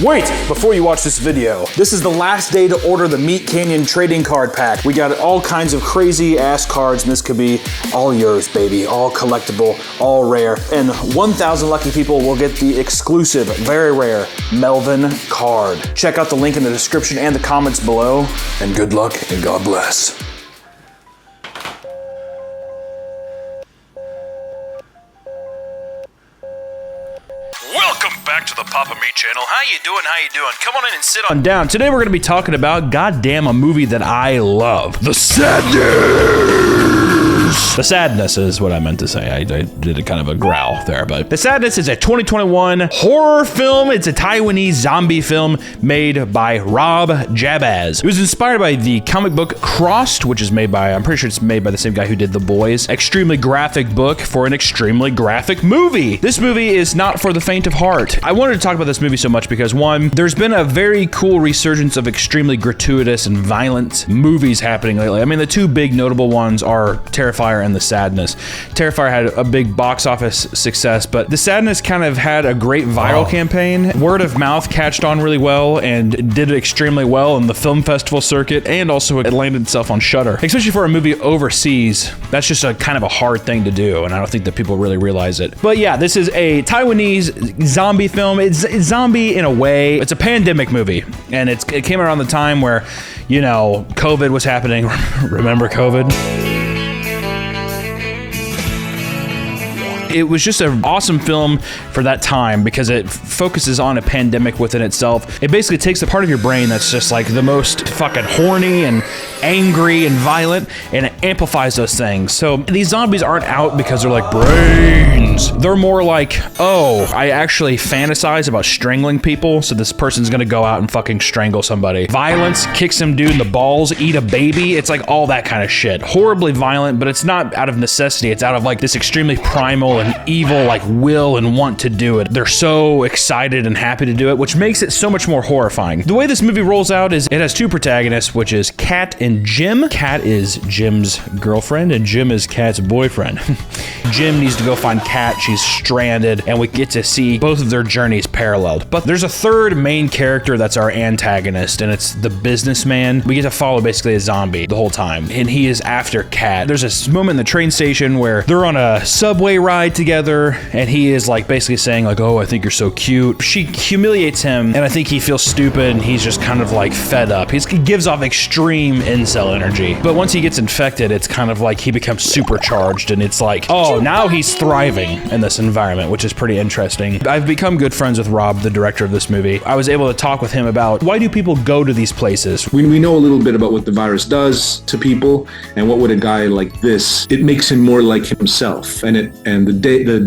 Wait, before you watch this video, this is the last day to order the Meat Canyon trading card pack. We got all kinds of crazy ass cards, and this could be all yours, baby. All collectible, all rare. And 1,000 lucky people will get the exclusive, very rare Melvin card. Check out the link in the description and the comments below, and good luck and God bless. Welcome back to the Papa Me channel. How you doing? Come on in and sit on down. Today we're going to be talking about, goddamn, a movie that I love. The Sadness! The Sadness is what I meant to say. I did a kind of a growl there, but The Sadness is a 2021 horror film. It's a Taiwanese zombie film made by Rob Jabaz. It was inspired by the comic book Crossed, which is made by, I'm pretty sure it's made by the same guy who did The Boys. Extremely graphic book for an extremely graphic movie. This movie is not for the faint of heart. I wanted to talk about this movie so much because, one, there's been a very cool resurgence of extremely gratuitous and violent movies happening lately. I mean, the two big notable ones are Terrifier and The Sadness. Terrifier had a big box office success, but The Sadness kind of had a great viral campaign. Word of mouth catched on really well and did extremely well in the film festival circuit, and also it landed itself on Shudder. Especially for a movie overseas, that's just a kind of a hard thing to do, and I don't think that people really realize it. But yeah, this is a Taiwanese zombie film. It's zombie in a way. It's a pandemic movie, and it came around the time where, you know, COVID was happening. Remember COVID? It was just an awesome film for that time because it focuses on a pandemic within itself. It basically takes the part of your brain that's just like the most fucking horny and angry and violent, and it amplifies those things. So these zombies aren't out because they're like brains. They're more like, oh, I actually fantasize about strangling people, so this person's gonna go out and fucking strangle somebody. Violence, kick some dude in the balls, eat a baby. It's like all that kind of shit. Horribly violent, but it's not out of necessity. It's out of like this extremely primal and evil like will and want to do it. They're so excited and happy to do it, which makes it so much more horrifying. The way this movie rolls out is it has two protagonists, which is Kat and Jim. Kat is Jim's girlfriend and Jim is Kat's boyfriend. Jim needs to go find Kat. She's stranded, and we get to see both of their journeys paralleled. But there's a third main character that's our antagonist, and it's the businessman. We get to follow basically a zombie the whole time, and he is after Kat. There's this moment in the train station where they're on a subway ride together, and he is like basically saying like, oh, I think you're so cute. She humiliates him, and I think he feels stupid, and he's just kind of like fed up. He gives off extreme incel energy. But once he gets infected, it's kind of like he becomes supercharged, and it's like, oh, now he's thriving in this environment, which is pretty interesting. I've become good friends with Rob, the director of this movie. I was able to talk with him about why do people go to these places? We know a little bit about what the virus does to people, and what would a guy like this, it makes him more like himself, and the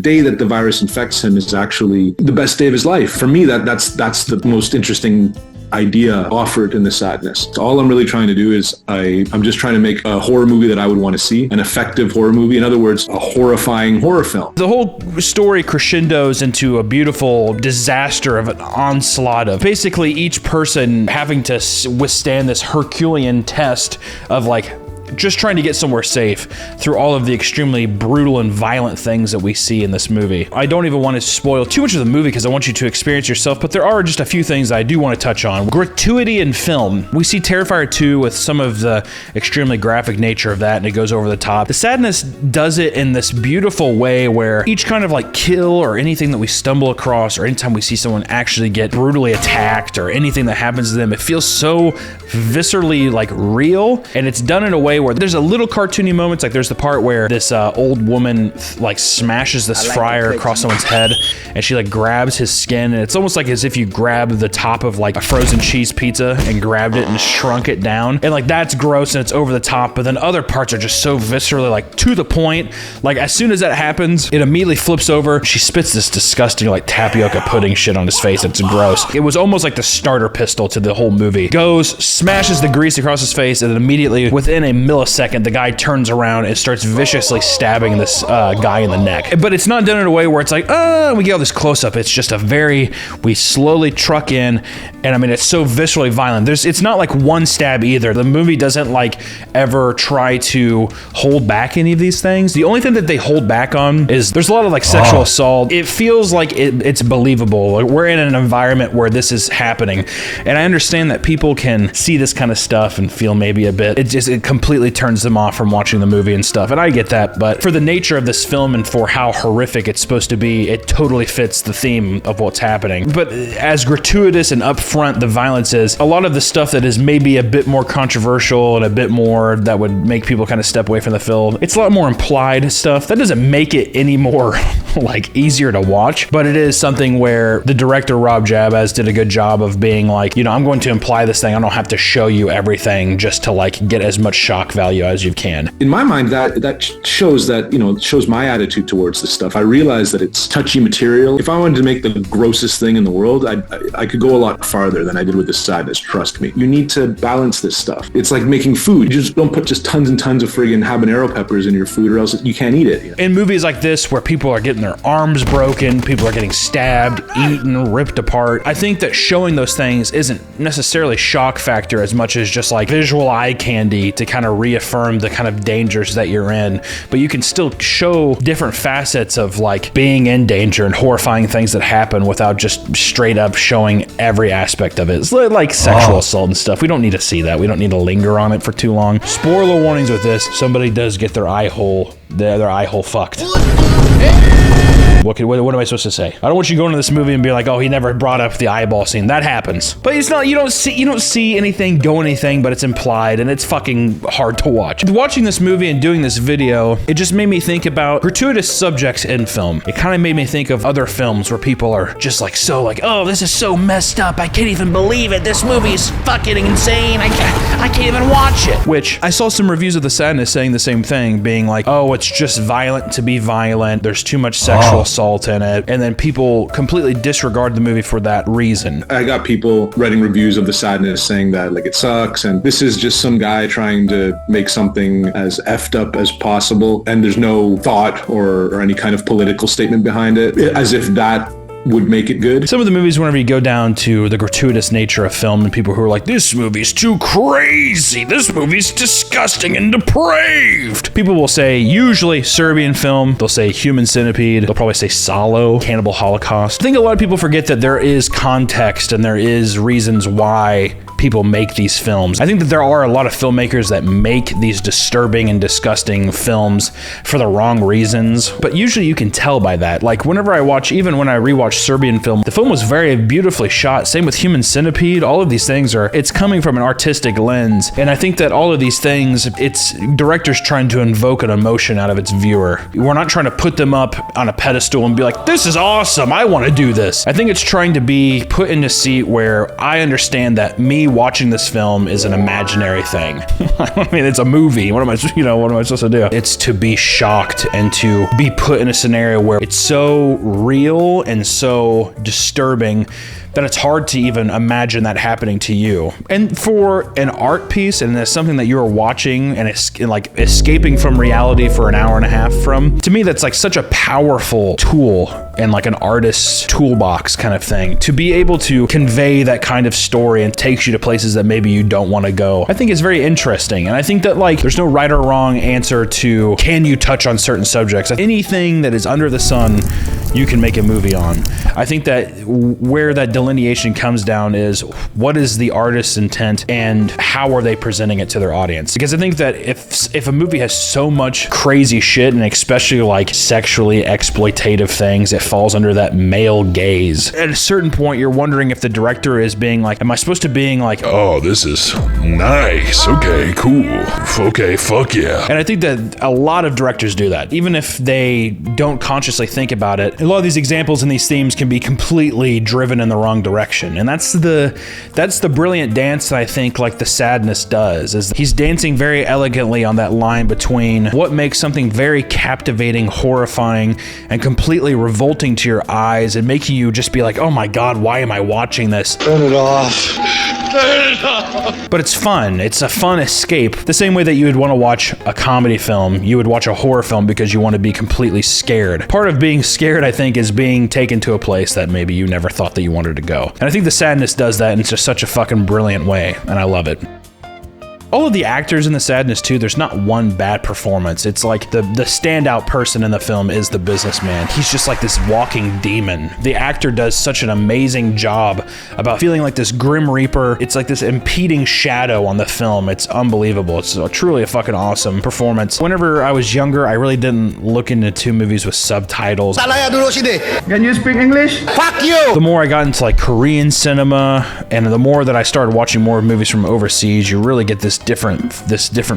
day that the virus infects him is actually the best day of his life. For me, that's the most interesting idea offered in The Sadness. All I'm really trying to do is I'm just trying to make a horror movie that I would want to see, an effective horror movie. In other words, a horrifying horror film. The whole story crescendos into a beautiful disaster of an onslaught of basically each person having to withstand this Herculean test of like just trying to get somewhere safe through all of the extremely brutal and violent things that we see in this movie. I don't even want to spoil too much of the movie because I want you to experience yourself, but there are just a few things I do want to touch on. Gratuity in film. We see Terrifier 2 with some of the extremely graphic nature of that, and it goes over the top. The Sadness does it in this beautiful way where each kind of like kill or anything that we stumble across, or anytime we see someone actually get brutally attacked or anything that happens to them, it feels so viscerally like real, and it's done in a way where there's a little cartoony moments. Like there's the part where this old woman like smashes this fryer across someone's head, and she like grabs his skin, and it's almost like as if you grabbed the top of like a frozen cheese pizza and grabbed it and shrunk it down, and like that's gross and it's over the top. But then other parts are just so viscerally like to the point. Like as soon as that happens, it immediately flips over. She spits this disgusting like tapioca pudding shit on his face. It's gross. It was almost like the starter pistol to the whole movie. Goes, smashes the grease across his face, and then immediately within a millisecond, the guy turns around and starts viciously stabbing this guy in the neck. But it's not done in a way where it's like, we get all this close-up. It's just we slowly truck in, and I mean, it's so viscerally violent. It's not like one stab either. The movie doesn't like ever try to hold back any of these things. The only thing that they hold back on is there's a lot of like sexual assault. It feels like it's believable. Like, we're in an environment where this is happening, and I understand that people can see this kind of stuff and feel maybe a bit, it completely turns them off from watching the movie and stuff, and I get that, but for the nature of this film and for how horrific it's supposed to be, it totally fits the theme of what's happening. But as gratuitous and upfront the violence is, a lot of the stuff that is maybe a bit more controversial and a bit more that would make people kind of step away from the film, it's a lot more implied stuff. That doesn't make it any more like easier to watch, but it is something where the director Rob Jabaz did a good job of being like, I'm going to imply this thing, I don't have to show you everything just to like get as much shock value as you can. In my mind, that shows that, shows my attitude towards this stuff. I realize that it's touchy material. If I wanted to make the grossest thing in the world, I could go a lot farther than I did with this sadness, trust me. You need to balance this stuff. It's like making food. You just don't put just tons and tons of friggin' habanero peppers in your food, or else you can't eat it. In movies like this, where people are getting their arms broken, people are getting stabbed, eaten, ripped apart, I think that showing those things isn't necessarily shock factor as much as just like visual eye candy to kind of reaffirm the kind of dangers that you're in, but you can still show different facets of like being in danger and horrifying things that happen without just straight up showing every aspect of it. It's like sexual assault and stuff. We don't need to see that. We don't need to linger on it for too long. Spoiler warnings with this: somebody does get their eye hole fucked. What am I supposed to say? I don't want you to go into this movie and be like, oh, he never brought up the eyeball scene. That happens. But it's not, you don't see anything go anything, but it's implied, and it's fucking hard to watch. Watching this movie and doing this video, it just made me think about gratuitous subjects in film. It kind of made me think of other films where people are just like, oh, this is so messed up. I can't even believe it. This movie is fucking insane. I can't even watch it. Which, I saw some reviews of The Sadness saying the same thing, being like, oh, it's just violent to be violent. There's too much sexual assault in it, and then people completely disregard the movie for that reason. I got people writing reviews of The Sadness saying that like it sucks, and this is just some guy trying to make something as effed up as possible, and there's no thought or any kind of political statement behind it, as if that would make it good. Some of the movies, whenever you go down to the gratuitous nature of film and people who are like, this movie's too crazy, this movie's disgusting and depraved, people will say, usually Serbian film, they'll say Human Centipede, they'll probably say Salo, Cannibal Holocaust. I think a lot of people forget that there is context and there is reasons why people make these films. I think that there are a lot of filmmakers that make these disturbing and disgusting films for the wrong reasons, but usually you can tell by that. Like whenever I watch, even when I rewatch Serbian film, the film was very beautifully shot. Same with Human Centipede. All of these things it's coming from an artistic lens, and I think that all of these things, it's directors trying to invoke an emotion out of its viewer. We're not trying to put them up on a pedestal and be like, this is awesome, I want to do this. I think it's trying to be put in a seat where I understand that me watching this film is an imaginary thing. I mean, it's a movie. What am I supposed to do? It's to be shocked and to be put in a scenario where it's so real and so disturbing that it's hard to even imagine that happening to you. And for an art piece, and it's something that you're watching and it's like escaping from reality for an hour and a half from, to me, that's like such a powerful tool and like an artist's toolbox kind of thing. To be able to convey that kind of story and takes you to places that maybe you don't want to go, I think is very interesting. And I think that like there's no right or wrong answer to can you touch on certain subjects. Anything that is under the sun, you can make a movie on. I think that where that delineation comes down is what is the artist's intent and how are they presenting it to their audience? Because I think that if a movie has so much crazy shit, and especially like sexually exploitative things, it falls under that male gaze. At a certain point, you're wondering if the director is being like, am I supposed to being like, oh, this is nice, okay, cool, okay, fuck yeah. And I think that a lot of directors do that, even if they don't consciously think about it. A lot of these examples and these themes can be completely driven in the wrong direction, and that's the brilliant dance that I think like The Sadness does, is he's dancing very elegantly on that line between what makes something very captivating, horrifying, and completely revolting to your eyes and making you just be like, oh my god, why am I watching this? Turn it off. But it's fun. It's a fun escape. The same way that you would want to watch a comedy film, you would watch a horror film because you want to be completely scared. Part of being scared, I think, is being taken to a place that maybe you never thought that you wanted to go. And I think The Sadness does that in just such a fucking brilliant way, and I love it. All of the actors in The Sadness too, there's not one bad performance. It's like the standout person in the film is the businessman. He's just like this walking demon. The actor does such an amazing job about feeling like this grim reaper. It's like this impeding shadow on the film. It's unbelievable. It's truly a fucking awesome performance. Whenever I was younger, I really didn't look into movies with subtitles. Can you speak English? Fuck you! The more I got into like Korean cinema, and the more that I started watching more movies from overseas, you really get this different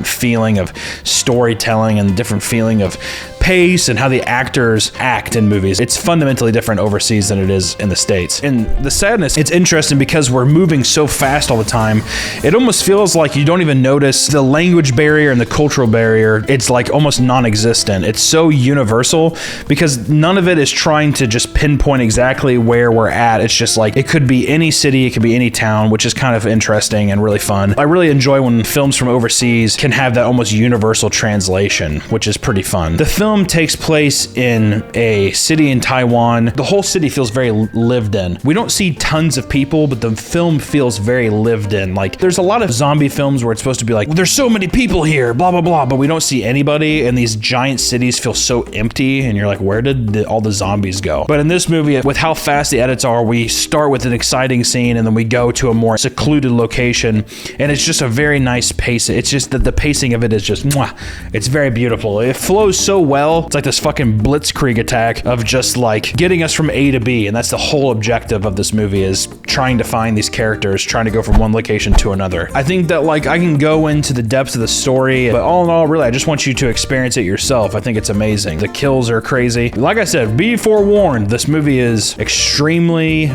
feeling of storytelling and different feeling of pace and how the actors act in movies. It's fundamentally different overseas than it is in the States. In The Sadness, it's interesting because we're moving so fast all the time. It almost feels like you don't even notice the language barrier and the cultural barrier. It's like almost non-existent. It's so universal because none of it is trying to just pinpoint exactly where we're at. It's just like, it could be any city, it could be any town, which is kind of interesting and really fun. I really enjoy when films from overseas can have that almost universal translation, which is pretty fun. The film takes place in a city in Taiwan. The whole city feels very lived in. We don't see tons of people, but the film feels very lived in. Like, there's a lot of zombie films where it's supposed to be like, well, there's so many people here, blah, blah, blah, but we don't see anybody, and these giant cities feel so empty, and you're like, where did all the zombies go? But in this movie, with how fast the edits are, we start with an exciting scene, and then we go to a more secluded location, and it's just a very nice pace. It's just that the pacing of it is just, mwah, it's very beautiful. It flows so well. It's like this fucking blitzkrieg attack of just like getting us from A to B, and that's the whole objective of this movie, is trying to find these characters, trying to go from one location to another. I think that like I can go into the depths of the story, but all in all, really, I just want you to experience it yourself. I think it's amazing. The kills are crazy. Like I said, be forewarned, this movie is extremely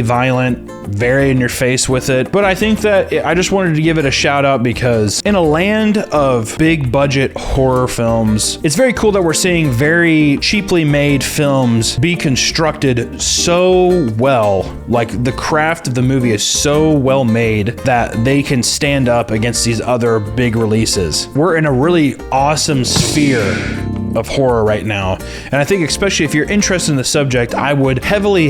violent, very in your face with it, but I think that I just wanted to give it a shout out because in a land of big budget horror films, it's very cool that we're seeing very cheaply made films be constructed so well. Like, the craft of the movie is so well made that they can stand up against these other big releases. We're in a really awesome sphere of horror right now, and I think especially if you're interested in the subject, I would heavily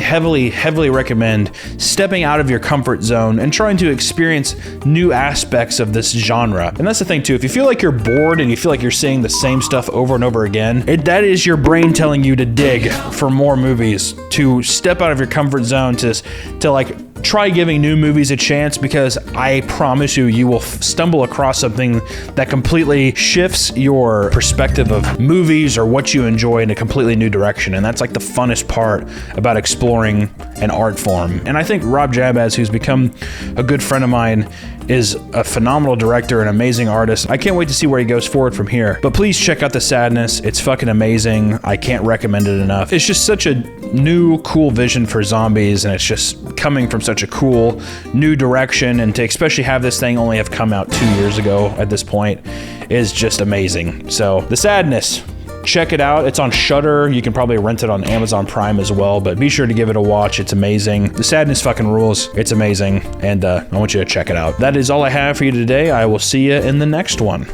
recommend stepping out of your comfort zone and trying to experience new aspects of this genre. And that's the thing too, if you feel like you're bored and you feel like you're seeing the same stuff over and over again, that is your brain telling you to dig for more movies, to step out of your comfort zone, to like try giving new movies a chance, because I promise you will stumble across something that completely shifts your perspective of movies or what you enjoy in a completely new direction. And that's like the funnest part about exploring an art form. And I think Rob Jabaz, who's become a good friend of mine, is a phenomenal director and amazing artist. I can't wait to see where he goes forward from here. But please check out The Sadness. It's fucking amazing. I can't recommend it enough. It's just such a new, cool vision for zombies, and it's just coming from such a cool new direction, and to especially have this thing only have come out 2 years ago at this point is just amazing. So The Sadness, check it out. It's on Shudder. You can probably rent it on Amazon Prime as well, but be sure to give it a watch. It's amazing. The Sadness fucking rules. It's amazing, and I want you to check it out. That is all I have for you today. I will see you in the next one.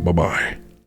Bye-bye.